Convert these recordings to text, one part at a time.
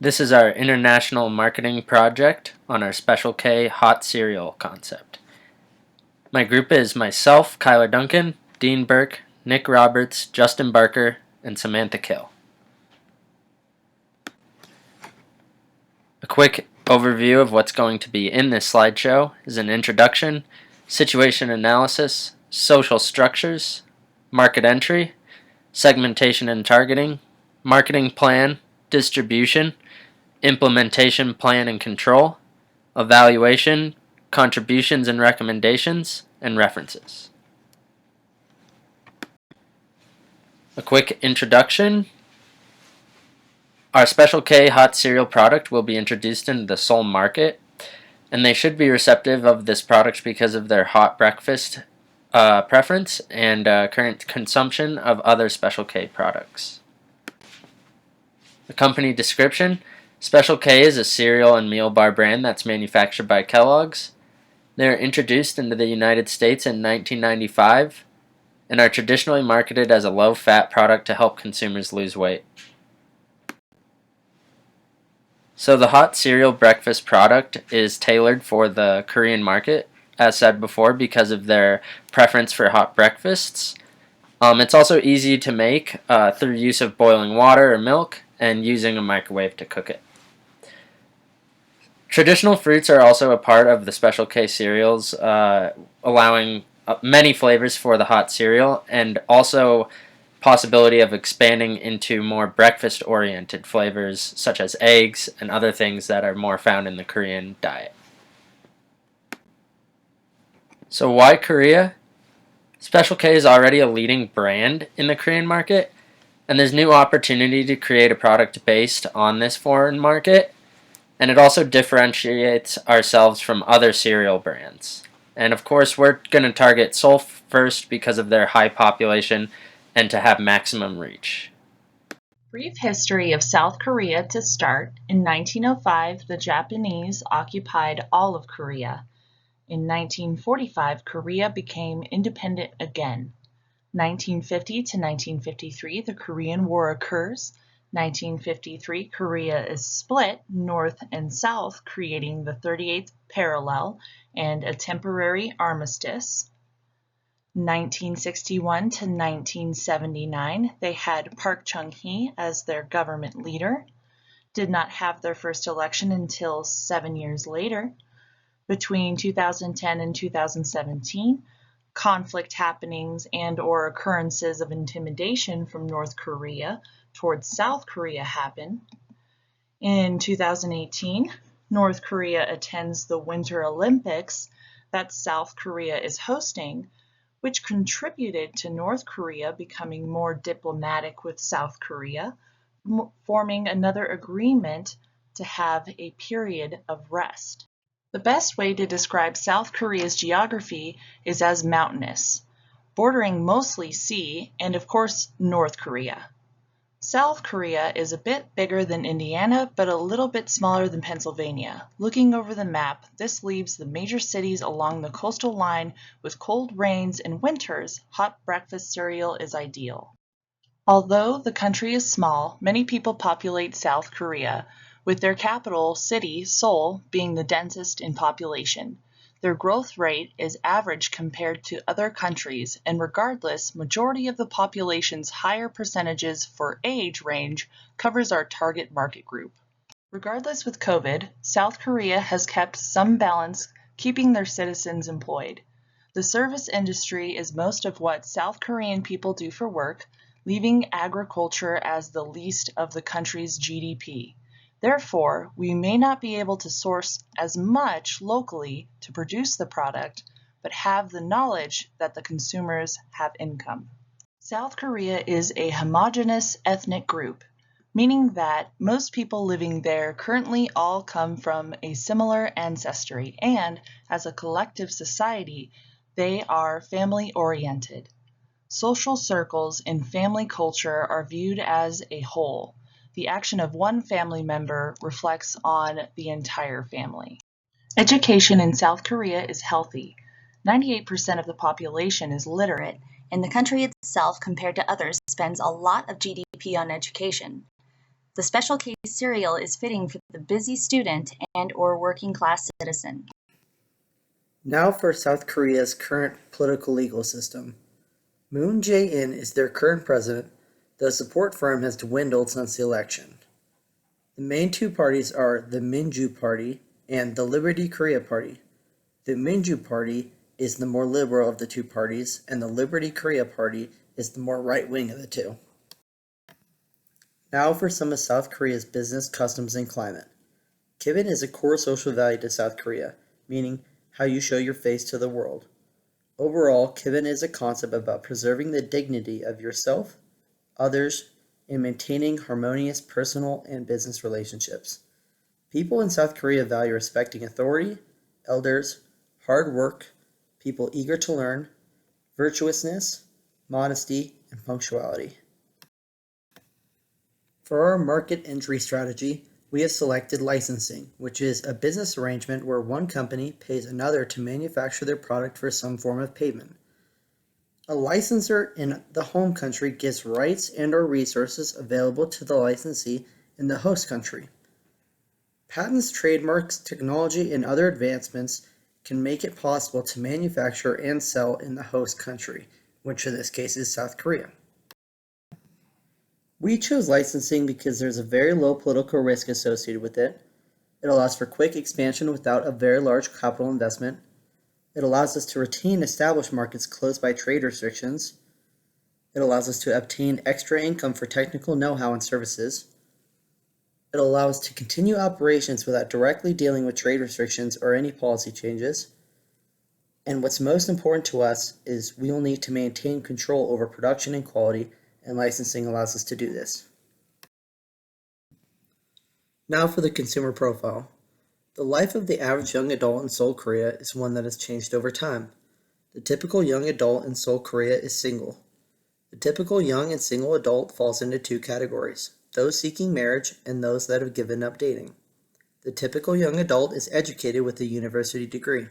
This is our international marketing project on our Special K hot cereal concept. My group is myself, Kyler Duncan, Dean Burke, Nic Roberts, Justin Barker, and Samantha Kill. A quick overview of what's going to be in this slideshow is an introduction, situation analysis, social structures, market entry, segmentation and targeting, marketing plan, distribution, implementation plan and control, evaluation, contributions and recommendations, and references. A quick introduction. Our Special K hot cereal product will be introduced into the Seoul market, and they should be receptive of this product because of their hot breakfast preference and current consumption of other Special K products. The company description. Special K is a cereal and meal bar brand that's manufactured by Kellogg's. They are introduced into the United States in 1995 and are traditionally marketed as a low-fat product to help consumers lose weight. So the hot cereal breakfast product is tailored for the Korean market, as said before, because of their preference for hot breakfasts. It's also easy to make through use of boiling water or milk and using a microwave to cook it. Traditional fruits are also a part of the Special K cereals, allowing many flavors for the hot cereal, and also possibility of expanding into more breakfast-oriented flavors such as eggs and other things that are more found in the Korean diet. So why Korea? Special K is already a leading brand in the Korean market, and there's new opportunity to create a product based on this foreign market, and it also differentiates ourselves from other cereal brands. And of course, we're going to target Seoul first because of their high population and to have maximum reach. Brief history of South Korea to start. In 1905, the Japanese occupied all of Korea. In 1945, Korea became independent again. 1950 to 1953, the Korean War occurs. 1953, Korea is split north and south, creating the 38th parallel and a temporary armistice. 1961 to 1979, they had Park Chung-hee as their government leader. Did not have their first election until 7 years later. Between 2010 and 2017, conflict happenings and/or occurrences of intimidation from North Korea towards South Korea happen. In 2018, North Korea attends the Winter Olympics that South Korea is hosting, which contributed to North Korea becoming more diplomatic with South Korea, forming another agreement to have a period of rest. The best way to describe South Korea's geography is as mountainous, bordering mostly sea and of course North Korea. South Korea is a bit bigger than Indiana, but a little bit smaller than Pennsylvania. Looking over the map, this leaves the major cities along the coastal line with cold rains and winters. Hot breakfast cereal is ideal. Although the country is small, many people populate South Korea, with their capital city, Seoul, being the densest in population. Their growth rate is average compared to other countries, and regardless, majority of the population's higher percentages for age range covers our target market group. Regardless with COVID, South Korea has kept some balance, keeping their citizens employed. The service industry is most of what South Korean people do for work, leaving agriculture as the least of the country's GDP. Therefore, we may not be able to source as much locally to produce the product, but have the knowledge that the consumers have income. South Korea is a homogeneous ethnic group, meaning that most people living there currently all come from a similar ancestry, and as a collective society, they are family-oriented. Social circles and family culture are viewed as a whole. The action of one family member reflects on the entire family. Education in South Korea is healthy. 98% of the population is literate, and the country itself, compared to others, spends a lot of GDP on education. The Special K cereal is fitting for the busy student and/or working-class citizen. Now for South Korea's current political legal system. Moon Jae-in is their current president, though support for him has dwindled since the election. The main two parties are the Minju Party and the Liberty Korea Party. The Minju Party is the more liberal of the two parties, and the Liberty Korea Party is the more right-wing of the two. Now for some of South Korea's business, customs, and climate. Kibin is a core social value to South Korea, meaning how you show your face to the world. Overall, Kibin is a concept about preserving the dignity of yourself, others, and maintaining harmonious personal and business relationships. People in South Korea value respecting authority, elders, hard work, people eager to learn, virtuousness, modesty, and punctuality. For our market entry strategy, we have selected licensing, which is a business arrangement where one company pays another to manufacture their product for some form of payment. A licensor in the home country gives rights and/or resources available to the licensee in the host country. Patents, trademarks, technology, and other advancements can make it possible to manufacture and sell in the host country, which in this case is South Korea. We chose licensing because there's a very low political risk associated with it. It allows for quick expansion without a very large capital investment. It allows us to retain established markets closed by trade restrictions. It allows us to obtain extra income for technical know-how and services. It allows us to continue operations without directly dealing with trade restrictions or any policy changes. And what's most important to us is we will need to maintain control over production and quality, and licensing allows us to do this. Now for the consumer profile. The life of the average young adult in Seoul, Korea is one that has changed over time. The typical young adult in Seoul, Korea is single. The typical young and single adult falls into two categories, those seeking marriage and those that have given up dating. The typical young adult is educated with a university degree.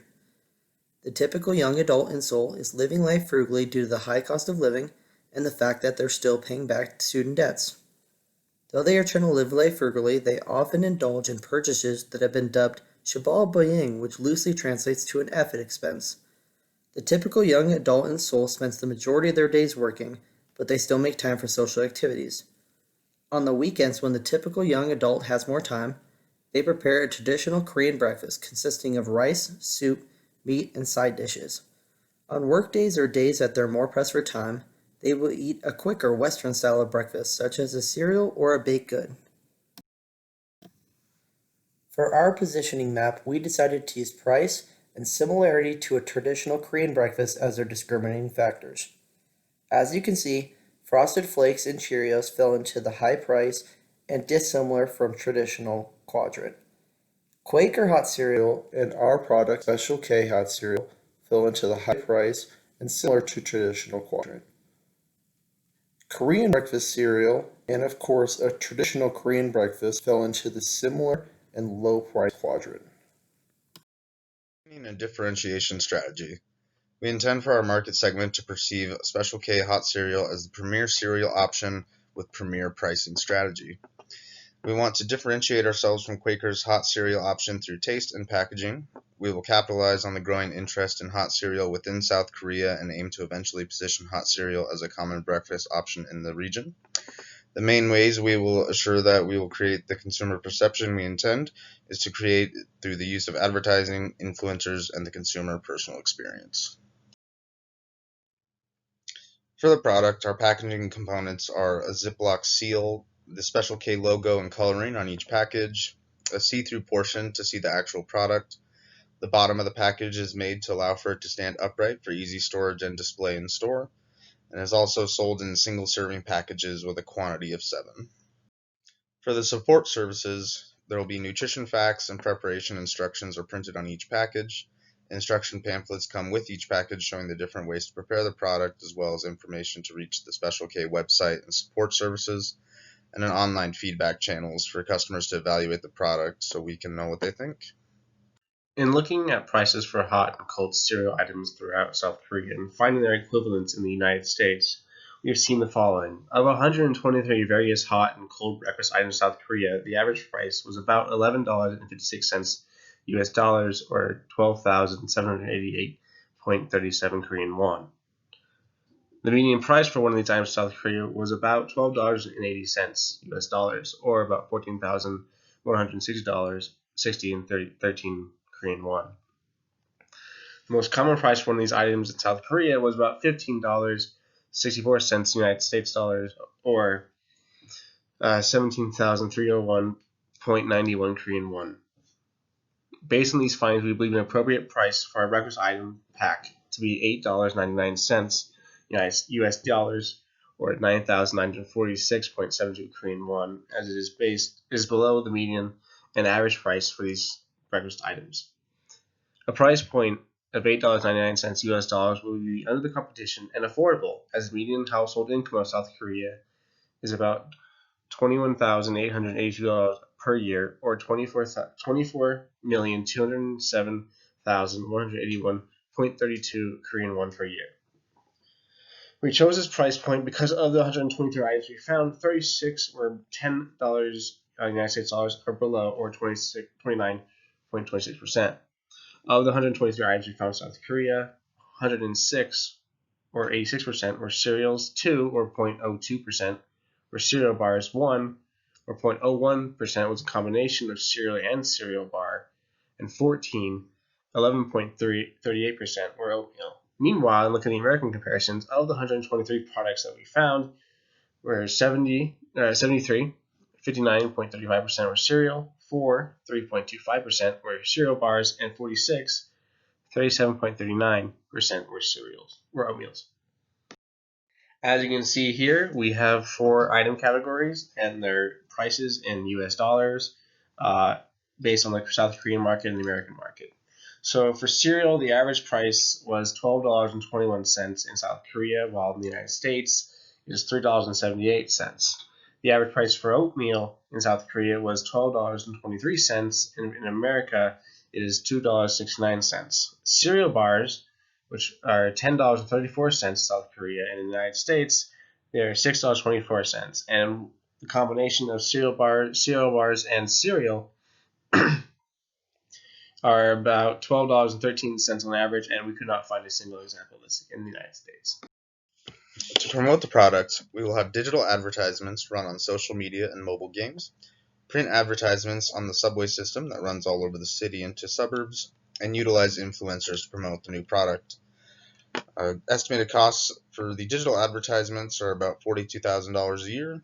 The typical young adult in Seoul is living life frugally due to the high cost of living and the fact that they're still paying back student debts. Though they are trying to live life frugally, they often indulge in purchases that have been dubbed Shabal Boying, which loosely translates to an effort expense. The typical young adult in Seoul spends the majority of their days working, but they still make time for social activities. On the weekends, when the typical young adult has more time, they prepare a traditional Korean breakfast consisting of rice, soup, meat, and side dishes. On work days or days that they're more pressed for time, they will eat a quicker Western style of breakfast, such as a cereal or a baked good. For our positioning map, we decided to use price and similarity to a traditional Korean breakfast as their discriminating factors. As you can see, Frosted Flakes and Cheerios fell into the high price and dissimilar from traditional quadrant. Quaker hot cereal and our product Special K hot cereal fell into the high price and similar to traditional quadrant. Korean breakfast cereal and of course a traditional Korean breakfast fell into the similar and low price quadrant. A differentiation strategy. We intend for our market segment to perceive Special K hot cereal as the premier cereal option with premier pricing strategy. We want to differentiate ourselves from Quaker's hot cereal option through taste and packaging. We will capitalize on the growing interest in hot cereal within South Korea and aim to eventually position hot cereal as a common breakfast option in the region. The main ways we will assure that we will create the consumer perception we intend is to create through the use of advertising, influencers, and the consumer personal experience. For the product, our packaging components are a Ziploc seal, the Special K logo and coloring on each package, a see-through portion to see the actual product. The bottom of the package is made to allow for it to stand upright for easy storage and display in store, and is also sold in single-serving packages with a quantity of 7. For the support services, there will be nutrition facts and preparation instructions are printed on each package. Instruction pamphlets come with each package showing the different ways to prepare the product, as well as information to reach the Special K website and support services, and an online feedback channels for customers to evaluate the product so we can know what they think. In looking at prices for hot and cold cereal items throughout South Korea and finding their equivalents in the United States, we have seen the following. Of 123 various hot and cold breakfast items in South Korea, the average price was about $11.56 US dollars, or 12,788.37 Korean won. The median price for one of these items in South Korea was about $12.80 US dollars, or about $14,160.13 Korean won. The most common price for one of these items in South Korea was about $15.64 United States dollars, or 17,301.91 Korean won. Based on these findings, we believe an appropriate price for our breakfast item pack to be $8.99 US dollars, or 9,946.72 Korean won, as it is below the median and average price for these breakfast items. A price point of $8.99 US dollars will be under the competition and affordable, as the median household income of South Korea is about $21,882 per year, or 24,207,181.32 Korean won per year. We chose this price point because of the 123 items we found, 36 were $10 United States dollars or below, or 29.26%. Of the 123 items we found in South Korea, 106 or 86% were cereals, 2 or 0.02% were cereal bars, 1 or 0.01% was a combination of cereal and cereal bar, and 11.38% were oatmeal. Meanwhile, looking at the American comparisons, of the 123 products that we found, were 73, 59.35% were cereal, 4, 3.25% were cereal bars, and 46, 37.39% were oatmeals. As you can see here, we have 4 item categories and their prices in US dollars based on the South Korean market and the American market. So for cereal, the average price was $12.21 in South Korea, while in the United States it is $3.78. The average price for oatmeal in South Korea was $12.23, and in America it is $2.69. Cereal bars, which are $10.34 in South Korea, and in the United States they are $6.24. And the combination of cereal bars and cereal are about $12.13 on average, and we could not find a single example of this in the United States. To promote the product, we will have digital advertisements run on social media and mobile games, print advertisements on the subway system that runs all over the city into suburbs, and utilize influencers to promote the new product. Estimated costs for the digital advertisements are about $42,000 a year.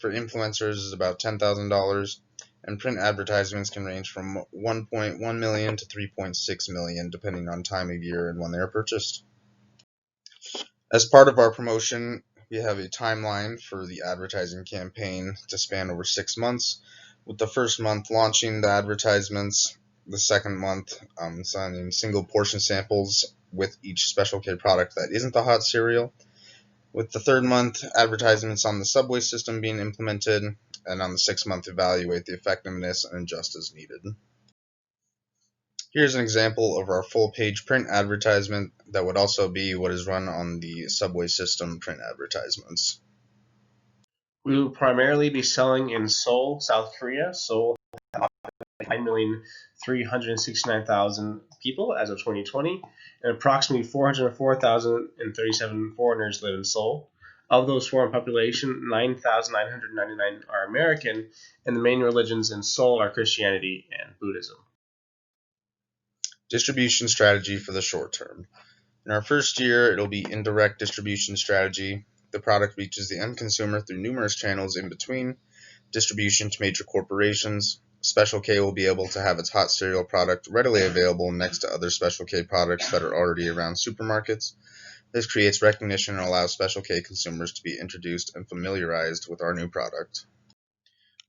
For influencers is about $10,000, and print advertisements can range from $1.1 million to $3.6 million, depending on time of year and when they are purchased. As part of our promotion, we have a timeline for the advertising campaign to span over 6 months, with the first month launching the advertisements, the second month sending single portion samples with each Special K product that isn't the hot cereal, with the third month advertisements on the subway system being implemented, and on the 6th month evaluate the effectiveness and adjust as needed. Here's an example of our full page print advertisement that would also be what is run on the subway system print advertisements. We will primarily be selling in Seoul, South Korea. Seoul has 9,369,000 people as of 2020, and approximately 404,037 foreigners live in Seoul. Of those foreign population, 9,999 are American, and the main religions in Seoul are Christianity and Buddhism. Distribution strategy for the short term. In our first year, it'll be indirect distribution strategy. The product reaches the end consumer through numerous channels in between. Distribution to major corporations. Special K will be able to have its hot cereal product readily available next to other Special K products that are already around supermarkets. This creates recognition and allows Special K consumers to be introduced and familiarized with our new product.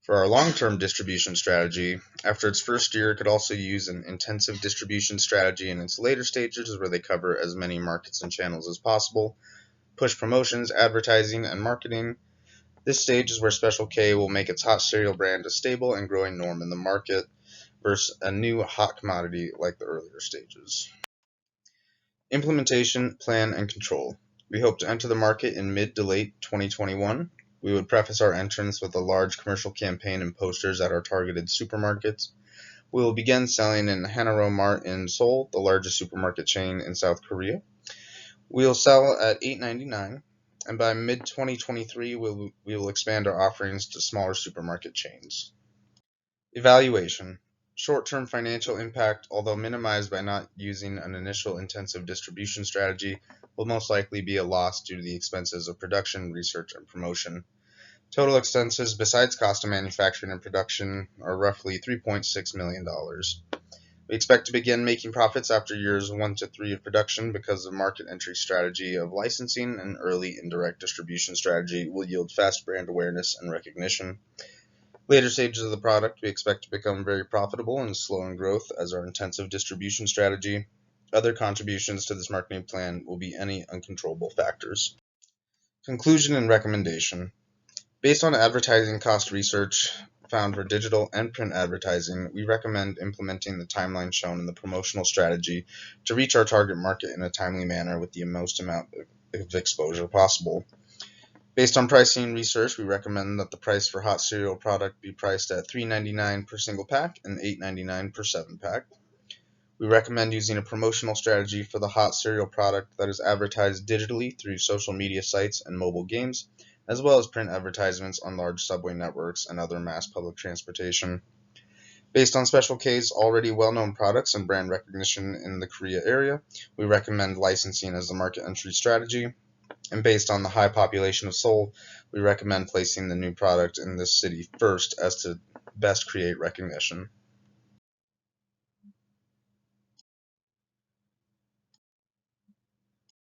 For our long-term distribution strategy, after its first year, it could also use an intensive distribution strategy in its later stages where they cover as many markets and channels as possible, push promotions, advertising, and marketing. This stage is where Special K will make its hot cereal brand a stable and growing norm in the market versus a new hot commodity like the earlier stages. Implementation, plan, and control. We hope to enter the market in mid to late 2021. We would preface our entrance with a large commercial campaign and posters at our targeted supermarkets. We will begin selling in Hanaro Mart in Seoul, the largest supermarket chain in South Korea. We will sell at $8.99, and by mid-2023 we will expand our offerings to smaller supermarket chains. Evaluation. Short-term financial impact, although minimized by not using an initial intensive distribution strategy, will most likely be a loss due to the expenses of production, research, and promotion. Total expenses besides cost of manufacturing and production are roughly $3.6 million. We expect to begin making profits after years 1 to 3 of production because the market entry strategy of licensing and early indirect distribution strategy will yield fast brand awareness and recognition. Later stages of the product we expect to become very profitable and slow in growth as our intensive distribution strategy. Other contributions to this marketing plan will be any uncontrollable factors. Conclusion and recommendation. Based on advertising cost research found for digital and print advertising, we recommend implementing the timeline shown in the promotional strategy to reach our target market in a timely manner with the most amount of exposure possible. Based on pricing research, we recommend that the price for hot cereal product be priced at $3.99 per single pack and $8.99 per 7-pack. We recommend using a promotional strategy for the hot cereal product that is advertised digitally through social media sites and mobile games, as well as print advertisements on large subway networks and other mass public transportation. Based on Special K's already well-known products and brand recognition in the Korea area, we recommend licensing as the market entry strategy. And based on the high population of Seoul, we recommend placing the new product in this city first as to best create recognition.